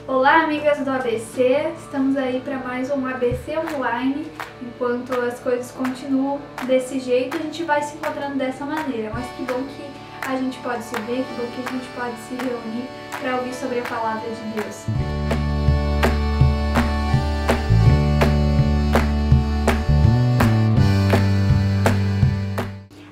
Olá, amigas do ABC, estamos aí para mais um ABC Online. Enquanto as coisas continuam desse jeito, a gente vai se encontrando dessa maneira, mas que bom que a gente pode se ver, que bom que a gente pode se reunir para ouvir sobre a Palavra de Deus.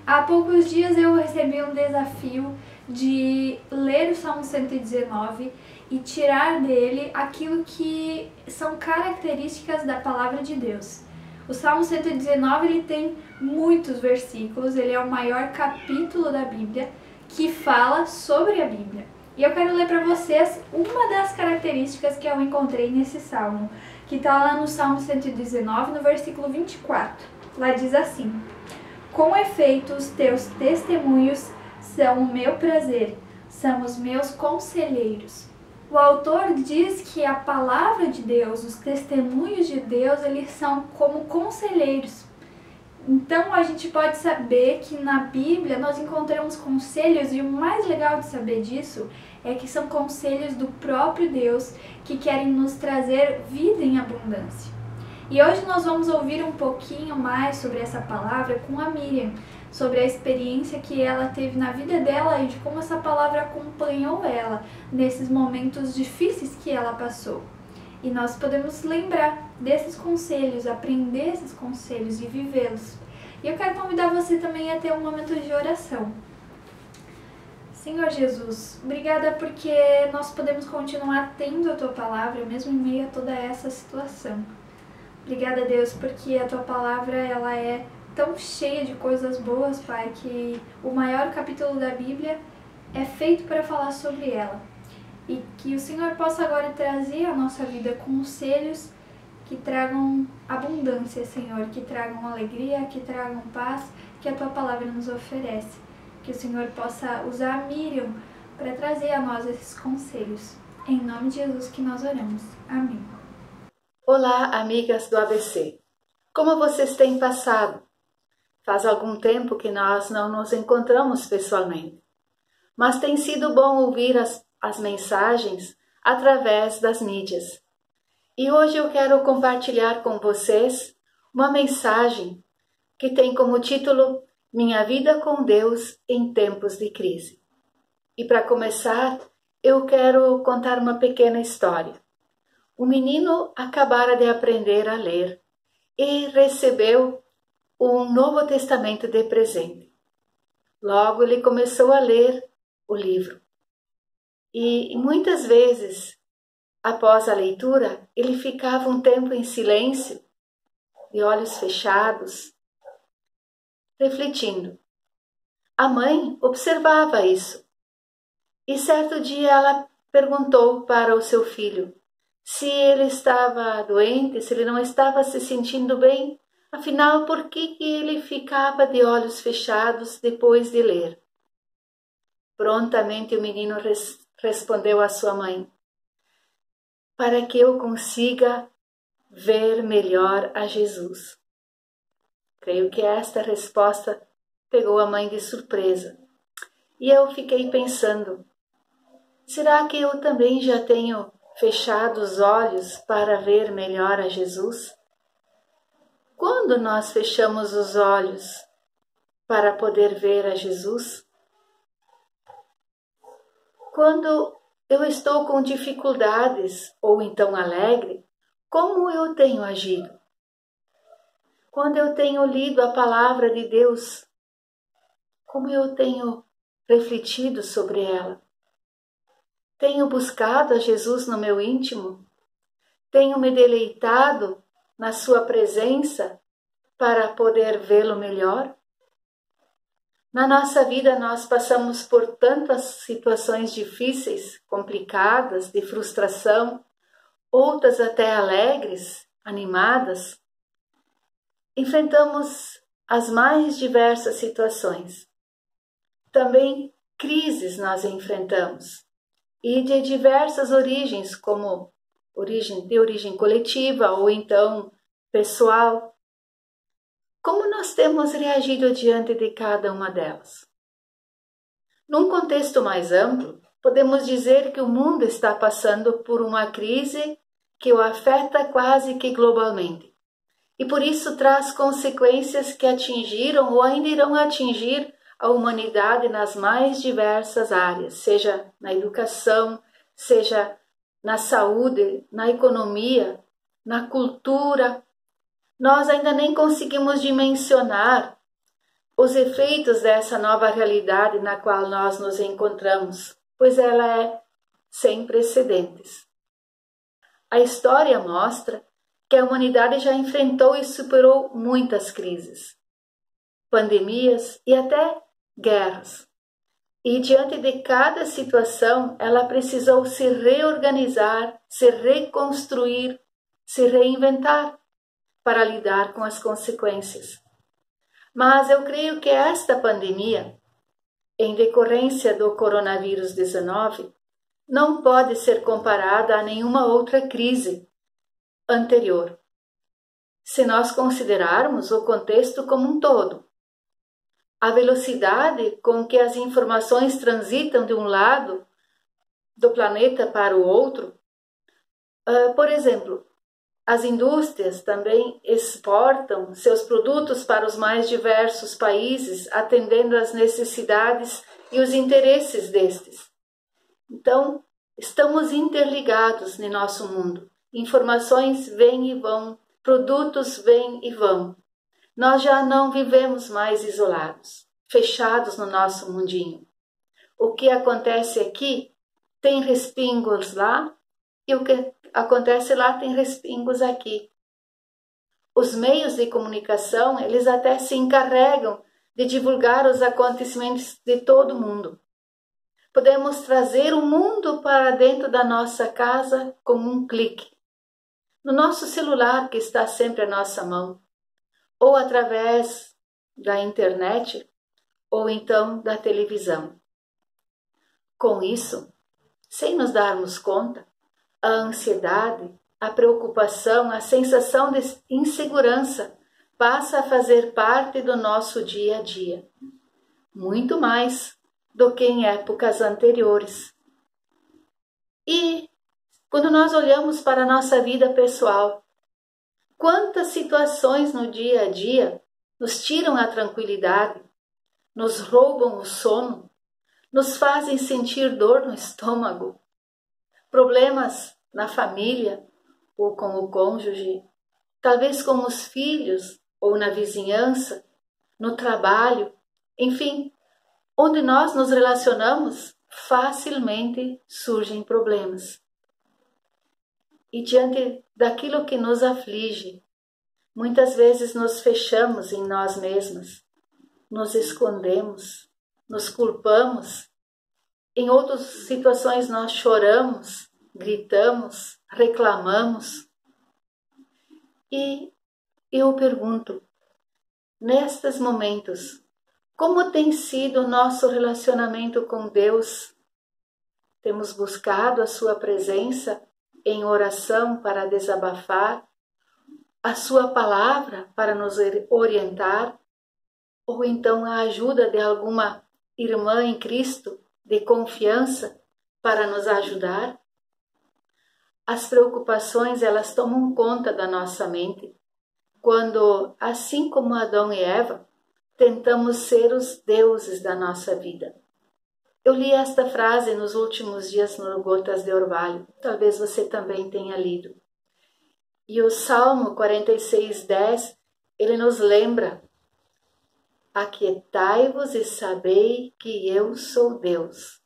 Há poucos dias eu recebi um desafio de ler o Salmo 119 e tirar dele aquilo que são características da Palavra de Deus. O Salmo 119 ele tem muitos versículos, ele é o maior capítulo da Bíblia que fala sobre a Bíblia. E eu quero ler para vocês uma das características que eu encontrei nesse salmo, que está lá no Salmo 119, no versículo 24. Lá diz assim: com efeito, os teus testemunhos são o meu prazer, são os meus conselheiros. O autor diz que a palavra de Deus, os testemunhos de Deus, eles são como conselheiros. Então a gente pode saber que na Bíblia nós encontramos conselhos, e o mais legal de saber disso é que são conselhos do próprio Deus que querem nos trazer vida em abundância. E hoje nós vamos ouvir um pouquinho mais sobre essa palavra com a Miriam, sobre a experiência que ela teve na vida dela e de como essa palavra acompanhou ela nesses momentos difíceis que ela passou. E nós podemos lembrar desses conselhos, aprender esses conselhos e vivê-los. E eu quero convidar você também a ter um momento de oração. Senhor Jesus, obrigada porque nós podemos continuar tendo a Tua palavra, mesmo em meio a toda essa situação. Obrigada, Deus, porque a Tua palavra ela é tão cheia de coisas boas, Pai, que o maior capítulo da Bíblia é feito para falar sobre ela. E que o Senhor possa agora trazer à nossa vida conselhos que tragam abundância, Senhor, que tragam alegria, que tragam paz, que a Tua palavra nos oferece. Que o Senhor possa usar a Miriam para trazer a nós esses conselhos. Em nome de Jesus que nós oramos. Amém. Olá, amigas do ABC. Como vocês têm passado? Faz algum tempo que nós não nos encontramos pessoalmente, mas tem sido bom ouvir as mensagens através das mídias. E hoje eu quero compartilhar com vocês uma mensagem que tem como título Minha Vida com Deus em Tempos de Crise. E para começar, eu quero contar uma pequena história. O menino acabara de aprender a ler e recebeu um Novo Testamento de presente. Logo ele começou a ler o livro. E muitas vezes, após a leitura, ele ficava um tempo em silêncio, de olhos fechados, refletindo. A mãe observava isso. E certo dia ela perguntou para o seu filho se ele estava doente, se ele não estava se sentindo bem, afinal, por que ele ficava de olhos fechados depois de ler? Prontamente o menino respondeu à sua mãe: para que eu consiga ver melhor a Jesus. Creio que esta resposta pegou a mãe de surpresa. E eu fiquei pensando, será que eu também já tenho fechado os olhos para ver melhor a Jesus? Quando nós fechamos os olhos para poder ver a Jesus? Quando eu estou com dificuldades ou então alegre, como eu tenho agido? Quando eu tenho lido a palavra de Deus, como eu tenho refletido sobre ela? Tenho buscado a Jesus no meu íntimo? Tenho me deleitado na sua presença para poder vê-lo melhor? Na nossa vida nós passamos por tantas situações difíceis, complicadas, de frustração, outras até alegres, animadas. Enfrentamos as mais diversas situações. Também crises nós enfrentamos. E de diversas origens, como de origem coletiva ou então pessoal. Como nós temos reagido diante de cada uma delas? Num contexto mais amplo, podemos dizer que o mundo está passando por uma crise que o afeta quase que globalmente. E por isso traz consequências que atingiram ou ainda irão atingir a humanidade nas mais diversas áreas, seja na educação, seja na saúde, na economia, na cultura. Nós ainda nem conseguimos dimensionar os efeitos dessa nova realidade na qual nós nos encontramos, pois ela é sem precedentes. A história mostra que a humanidade já enfrentou e superou muitas crises, pandemias e até guerras. E diante de cada situação, ela precisou se reorganizar, se reconstruir, se reinventar para lidar com as consequências. Mas eu creio que esta pandemia, em decorrência do coronavírus 19, não pode ser comparada a nenhuma outra crise anterior, se nós considerarmos o contexto como um todo. A velocidade com que as informações transitam de um lado do planeta para o outro. Por exemplo, as indústrias também exportam seus produtos para os mais diversos países, atendendo às necessidades e os interesses destes. Então, estamos interligados no nosso mundo. Informações vêm e vão, produtos vêm e vão. Nós já não vivemos mais isolados, fechados no nosso mundinho. O que acontece aqui tem respingos lá e o que acontece lá tem respingos aqui. Os meios de comunicação, eles até se encarregam de divulgar os acontecimentos de todo mundo. Podemos trazer o mundo para dentro da nossa casa com um clique. No nosso celular, que está sempre à nossa mão, ou através da internet, ou então da televisão. Com isso, sem nos darmos conta, a ansiedade, a preocupação, a sensação de insegurança passa a fazer parte do nosso dia a dia, muito mais do que em épocas anteriores. E quando nós olhamos para a nossa vida pessoal, quantas situações no dia a dia nos tiram a tranquilidade, nos roubam o sono, nos fazem sentir dor no estômago, problemas na família ou com o cônjuge, talvez com os filhos ou na vizinhança, no trabalho, enfim, onde nós nos relacionamos, facilmente surgem problemas. E diante daquilo que nos aflige, muitas vezes nos fechamos em nós mesmas, nos escondemos, nos culpamos. Em outras situações nós choramos, gritamos, reclamamos. E eu pergunto, nestes momentos, como tem sido o nosso relacionamento com Deus? Temos buscado a sua presença em oração para desabafar, a sua palavra para nos orientar, ou então a ajuda de alguma irmã em Cristo de confiança para nos ajudar? As preocupações, elas tomam conta da nossa mente, quando, assim como Adão e Eva, tentamos ser os deuses da nossa vida. Eu li esta frase nos últimos dias no Gotas de Orvalho, talvez você também tenha lido. E o Salmo 46:10, ele nos lembra: aquietai-vos e sabei que eu sou Deus.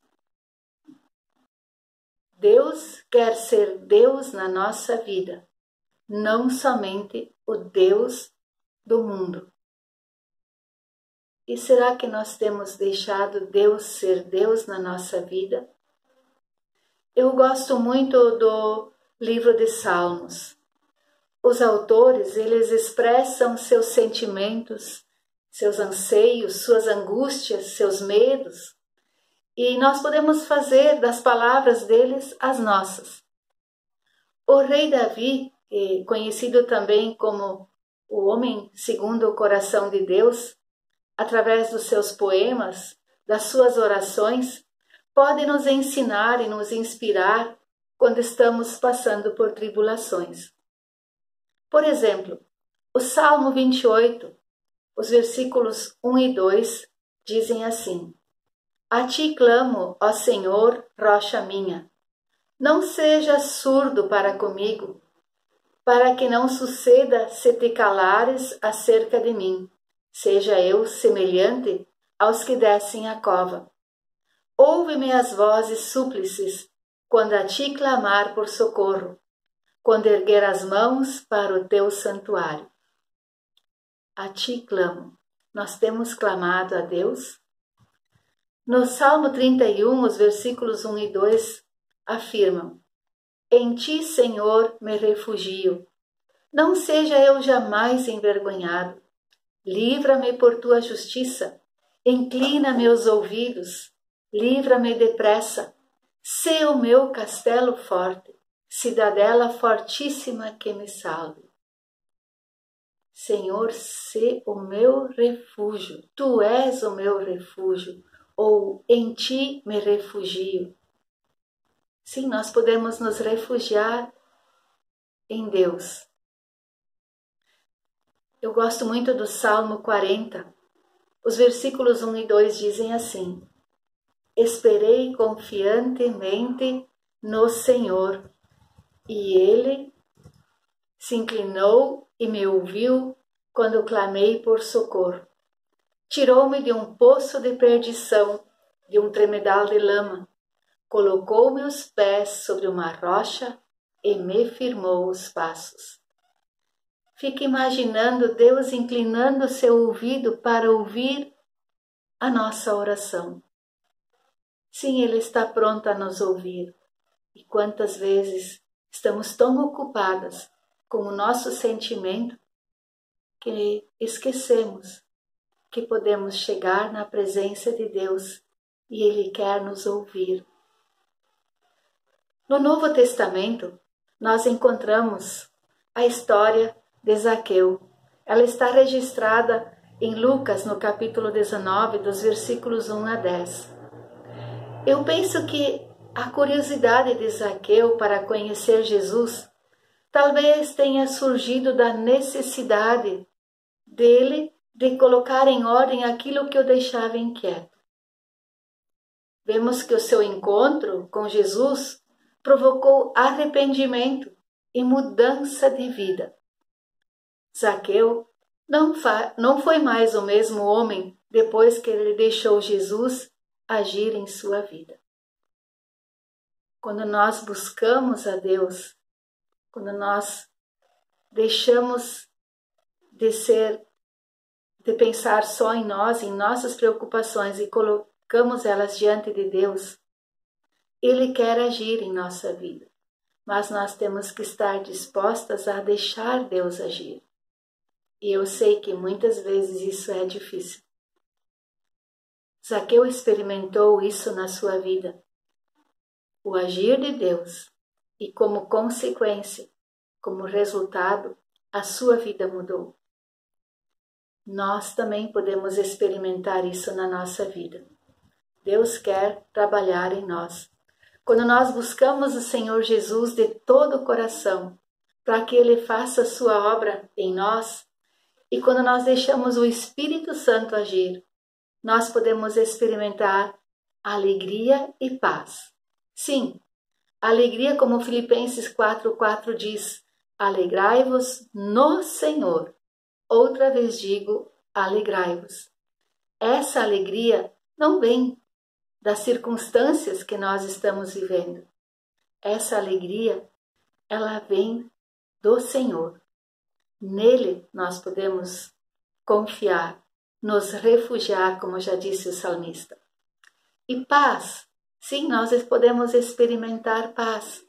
Deus quer ser Deus na nossa vida, não somente o Deus do mundo. E será que nós temos deixado Deus ser Deus na nossa vida? Eu gosto muito do livro de Salmos. Os autores, eles expressam seus sentimentos, seus anseios, suas angústias, seus medos. E nós podemos fazer das palavras deles as nossas. O rei Davi, conhecido também como o homem segundo o coração de Deus, através dos seus poemas, das suas orações, pode nos ensinar e nos inspirar quando estamos passando por tribulações. Por exemplo, o Salmo 28, os versículos 1 e 2 dizem assim: A ti clamo, ó Senhor, rocha minha. Não sejas surdo para comigo, para que não suceda se te calares acerca de mim, seja eu semelhante aos que descem a cova. Ouve-me as vozes súplices, quando a ti clamar por socorro, quando erguer as mãos para o teu santuário. A ti clamo. Nós temos clamado a Deus? No Salmo 31, os versículos 1 e 2 afirmam: Em ti, Senhor, me refugio. Não seja eu jamais envergonhado. Livra-me por tua justiça. Inclina meus ouvidos. Livra-me depressa. Sê o meu castelo forte, cidadela fortíssima que me salve. Senhor, sê o meu refúgio. Tu és o meu refúgio. Ou em ti me refugio. Sim, nós podemos nos refugiar em Deus. Eu gosto muito do Salmo 40. Os versículos 1 e 2 dizem assim: Esperei confiantemente no Senhor, e Ele se inclinou e me ouviu quando clamei por socorro. Tirou-me de um poço de perdição, de um tremedal de lama. Colocou meus pés sobre uma rocha e me firmou os passos. Fique imaginando Deus inclinando seu ouvido para ouvir a nossa oração. Sim, Ele está pronto a nos ouvir. E quantas vezes estamos tão ocupadas com o nosso sentimento que esquecemos que podemos chegar na presença de Deus e Ele quer nos ouvir. No Novo Testamento, nós encontramos a história de Zaqueu. Ela está registrada em Lucas, no capítulo 19, dos versículos 1 a 10. Eu penso que a curiosidade de Zaqueu para conhecer Jesus talvez tenha surgido da necessidade dele de colocar em ordem aquilo que o deixava inquieto. Vemos que o seu encontro com Jesus provocou arrependimento e mudança de vida. Zaqueu não foi mais o mesmo homem depois que ele deixou Jesus agir em sua vida. Quando nós buscamos a Deus, quando nós deixamos de pensar só em nós, em nossas preocupações e colocamos elas diante de Deus, Ele quer agir em nossa vida, mas nós temos que estar dispostas a deixar Deus agir. E eu sei que muitas vezes isso é difícil. Zaqueu experimentou isso na sua vida, o agir de Deus, e como consequência, como resultado, a sua vida mudou. Nós também podemos experimentar isso na nossa vida. Deus quer trabalhar em nós. Quando nós buscamos o Senhor Jesus de todo o coração, para que Ele faça a sua obra em nós, e quando nós deixamos o Espírito Santo agir, nós podemos experimentar alegria e paz. Sim, alegria como Filipenses 4:4 diz: alegrai-vos no Senhor. Outra vez digo, alegrai-vos. Essa alegria não vem das circunstâncias que nós estamos vivendo. Essa alegria, ela vem do Senhor. Nele nós podemos confiar, nos refugiar, como já disse o salmista. E paz, sim, nós podemos experimentar paz.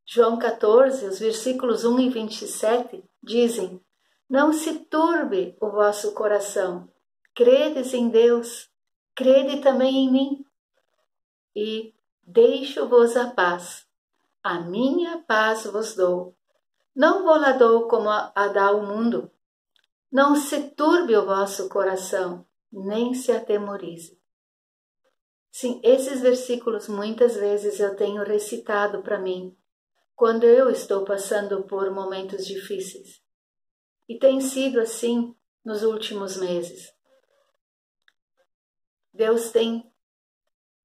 João 14, os versículos 1 e 27 dizem: Não se turbe o vosso coração, credes em Deus, crede também em mim. E deixo-vos a paz, a minha paz vos dou. Não vou lá dou como a dá o mundo. Não se turbe o vosso coração, nem se atemorize. Sim, esses versículos muitas vezes eu tenho recitado para mim quando eu estou passando por momentos difíceis. E tem sido assim nos últimos meses. Deus tem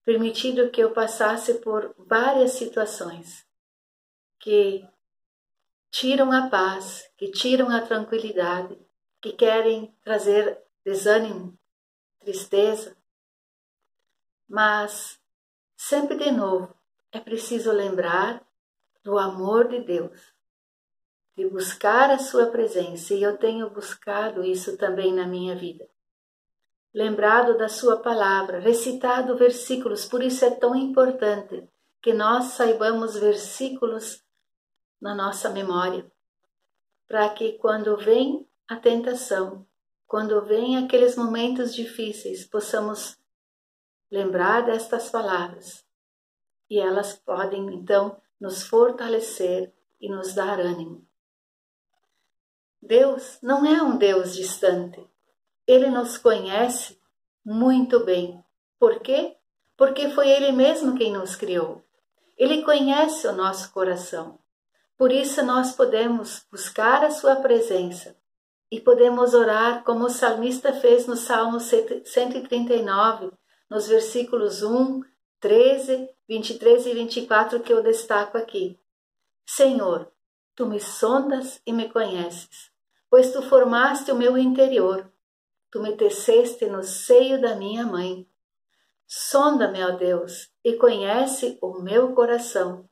permitido que eu passasse por várias situações que tiram a paz, que tiram a tranquilidade, que querem trazer desânimo, tristeza. Mas, sempre de novo, é preciso lembrar do amor de Deus, de buscar a sua presença, e eu tenho buscado isso também na minha vida. Lembrado da sua palavra, recitado versículos, por isso é tão importante que nós saibamos versículos na nossa memória, para que quando vem a tentação, quando vem aqueles momentos difíceis, possamos lembrar destas palavras, e elas podem então nos fortalecer e nos dar ânimo. Deus não é um Deus distante. Ele nos conhece muito bem. Por quê? Porque foi Ele mesmo quem nos criou. Ele conhece o nosso coração. Por isso nós podemos buscar a sua presença e podemos orar como o salmista fez no Salmo 139, nos versículos 1, 13, 23 e 24 que eu destaco aqui. Senhor, tu me sondas e me conheces, pois tu formaste o meu interior. Tu me teceste no seio da minha mãe. Sonda-me, ó Deus, e conhece o meu coração.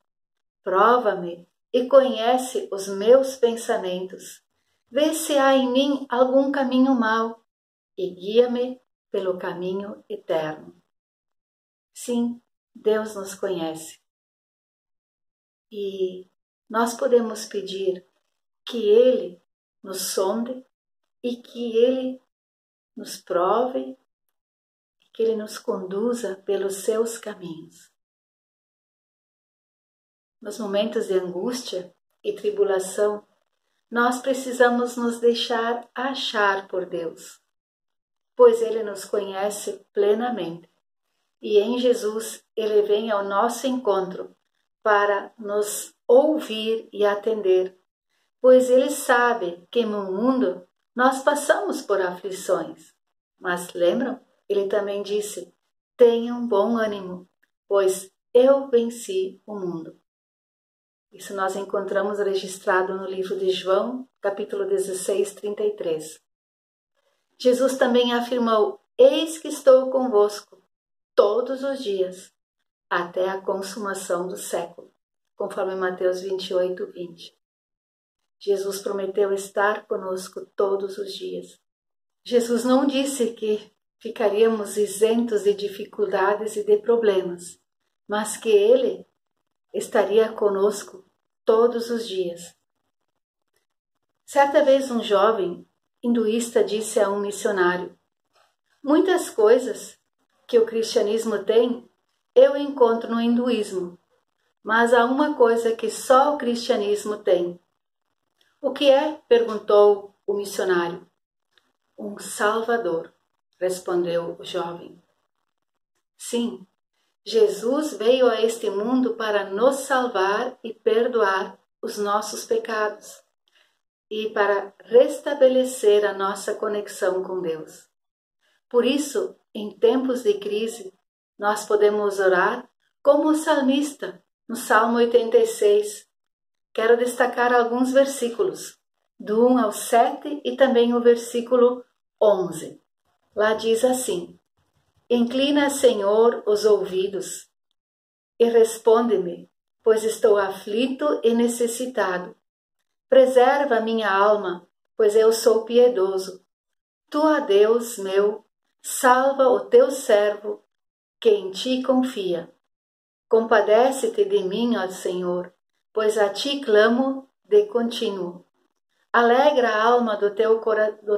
Prova-me e conhece os meus pensamentos. Vê se há em mim algum caminho mau e guia-me pelo caminho eterno. Sim, Deus nos conhece. E nós podemos pedir que Ele nos sonde e que Ele nos prove, que Ele nos conduza pelos seus caminhos. Nos momentos de angústia e tribulação, nós precisamos nos deixar achar por Deus, pois Ele nos conhece plenamente. E em Jesus Ele vem ao nosso encontro para nos ouvir e atender, pois Ele sabe que no mundo nós passamos por aflições. Mas lembram? Ele também disse: tenham bom ânimo, pois eu venci o mundo. Isso nós encontramos registrado no livro de João, capítulo 16, 33. Jesus também afirmou: eis que estou convosco todos os dias, até a consumação do século, conforme Mateus 28, 20. Jesus prometeu estar conosco todos os dias. Jesus não disse que ficaríamos isentos de dificuldades e de problemas, mas que Ele estaria conosco todos os dias. Certa vez um jovem hinduísta disse a um missionário: muitas coisas que o cristianismo tem, eu encontro no hinduísmo, mas há uma coisa que só o cristianismo tem. O que é? Perguntou o missionário. Um Salvador, respondeu o jovem. Sim, Jesus veio a este mundo para nos salvar e perdoar os nossos pecados e para restabelecer a nossa conexão com Deus. Por isso, em tempos de crise, nós podemos orar como o salmista, no Salmo 86. Quero destacar alguns versículos, do 1 ao 7 e também o versículo 11. Lá diz assim: inclina, Senhor, os ouvidos e responde-me, pois estou aflito e necessitado. Preserva minha alma, pois eu sou piedoso. Tu, ó Deus meu, salva o teu servo, que em ti confia. Compadece-te de mim, ó Senhor, pois a ti clamo de contínuo. Alegra a alma do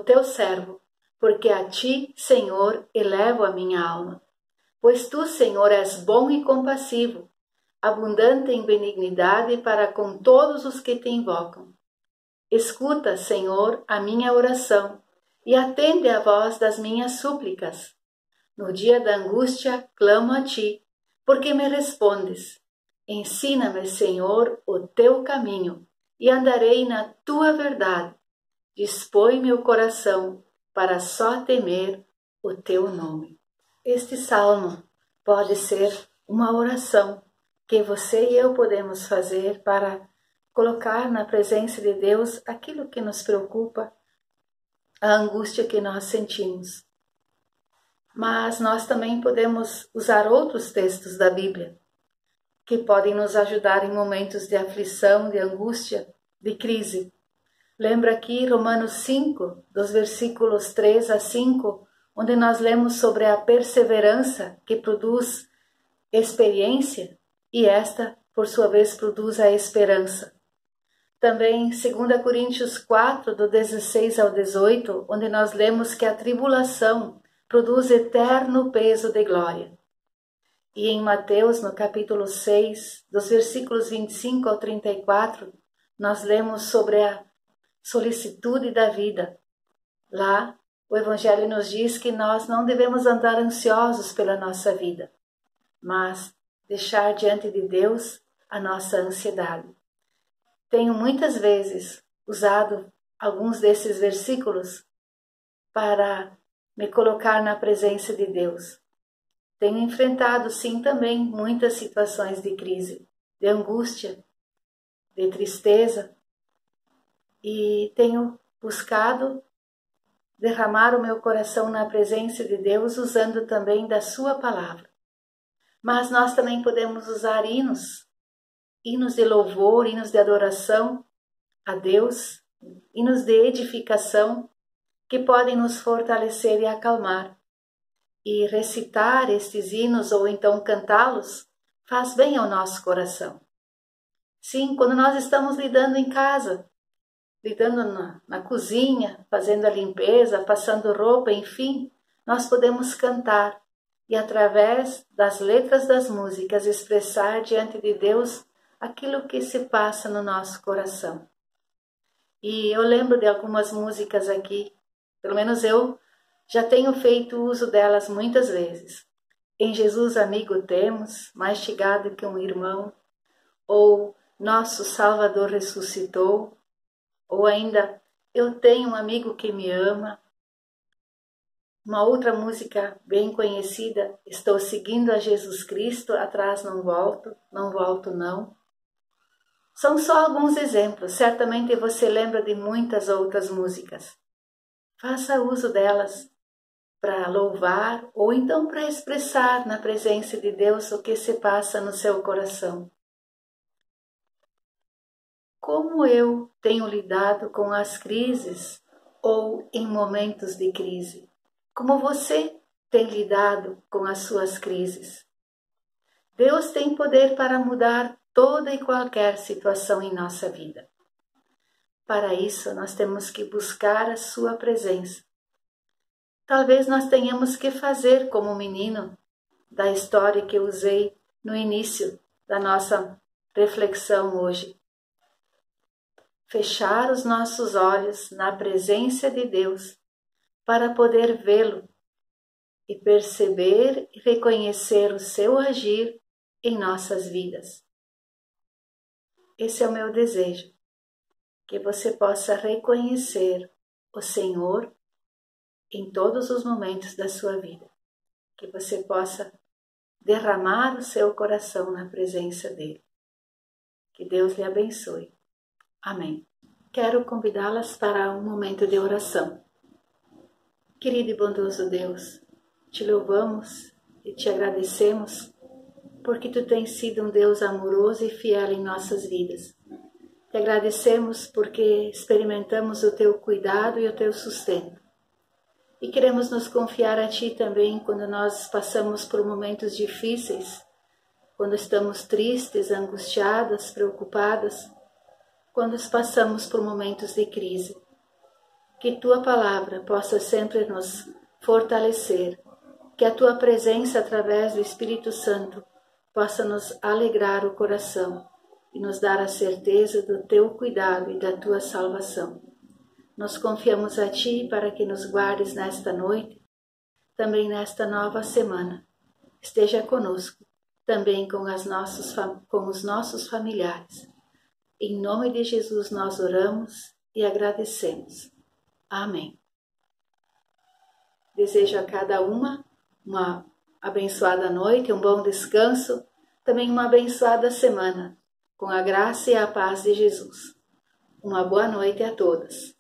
teu servo, porque a ti, Senhor, elevo a minha alma. Pois tu, Senhor, és bom e compassivo, abundante em benignidade para com todos os que te invocam. Escuta, Senhor, a minha oração e atende à voz das minhas súplicas. No dia da angústia, clamo a ti, porque me respondes. Ensina-me, Senhor, o teu caminho, e andarei na tua verdade. Dispõe meu coração para só temer o teu nome. Este salmo pode ser uma oração que você e eu podemos fazer para colocar na presença de Deus aquilo que nos preocupa, a angústia que nós sentimos. Mas nós também podemos usar outros textos da Bíblia que podem nos ajudar em momentos de aflição, de angústia, de crise. Lembra aqui Romanos 5, dos versículos 3 a 5, onde nós lemos sobre a perseverança que produz experiência e esta, por sua vez, produz a esperança. Também 2 Coríntios 4, do 16 ao 18, onde nós lemos que a tribulação produz eterno peso de glória. E em Mateus, no capítulo 6, dos versículos 25 ao 34, nós lemos sobre a solicitude da vida. Lá, o Evangelho nos diz que nós não devemos andar ansiosos pela nossa vida, mas deixar diante de Deus a nossa ansiedade. Tenho muitas vezes usado alguns desses versículos para me colocar na presença de Deus. Tenho enfrentado, sim, também muitas situações de crise, de angústia, de tristeza, e tenho buscado derramar o meu coração na presença de Deus, usando também da sua palavra. Mas nós também podemos usar hinos de louvor, hinos de adoração a Deus, hinos de edificação, que podem nos fortalecer e acalmar. E recitar estes hinos ou então cantá-los faz bem ao nosso coração. Sim, quando nós estamos lidando em casa, lidando na cozinha, fazendo a limpeza, passando roupa, enfim, nós podemos cantar e através das letras das músicas expressar diante de Deus aquilo que se passa no nosso coração. E eu lembro de algumas músicas aqui, pelo menos eu já tenho feito uso delas muitas vezes. Em Jesus amigo temos, mais chegado que um irmão, ou Nosso Salvador ressuscitou, ou ainda Eu tenho um amigo que me ama. Uma outra música bem conhecida, Estou seguindo a Jesus Cristo, atrás não volto não. São só alguns exemplos, certamente você lembra de muitas outras músicas. Faça uso delas para louvar ou então para expressar na presença de Deus o que se passa no seu coração. Como eu tenho lidado com as crises ou em momentos de crise? Como você tem lidado com as suas crises? Deus tem poder para mudar toda e qualquer situação em nossa vida. Para isso, nós temos que buscar a sua presença. Talvez nós tenhamos que fazer como o menino da história que eu usei no início da nossa reflexão hoje. Fechar os nossos olhos na presença de Deus para poder vê-lo e perceber e reconhecer o seu agir em nossas vidas. Esse é o meu desejo, que você possa reconhecer o Senhor em todos os momentos da sua vida, que você possa derramar o seu coração na presença dele. Que Deus lhe abençoe. Amém. Quero convidá-las para um momento de oração. Querido e bondoso Deus, te louvamos e te agradecemos porque tu tens sido um Deus amoroso e fiel em nossas vidas. Te agradecemos porque experimentamos o teu cuidado e o teu sustento. E queremos nos confiar a ti também quando nós passamos por momentos difíceis, quando estamos tristes, angustiadas, preocupadas, quando passamos por momentos de crise. Que tua palavra possa sempre nos fortalecer, que a tua presença através do Espírito Santo possa nos alegrar o coração e nos dar a certeza do teu cuidado e da tua salvação. Nós confiamos a ti para que nos guardes nesta noite, também nesta nova semana. Esteja conosco, também com os nossos familiares. Em nome de Jesus nós oramos e agradecemos. Amém. Desejo a cada uma abençoada noite, um bom descanso, também uma abençoada semana, com a graça e a paz de Jesus. Uma boa noite a todas.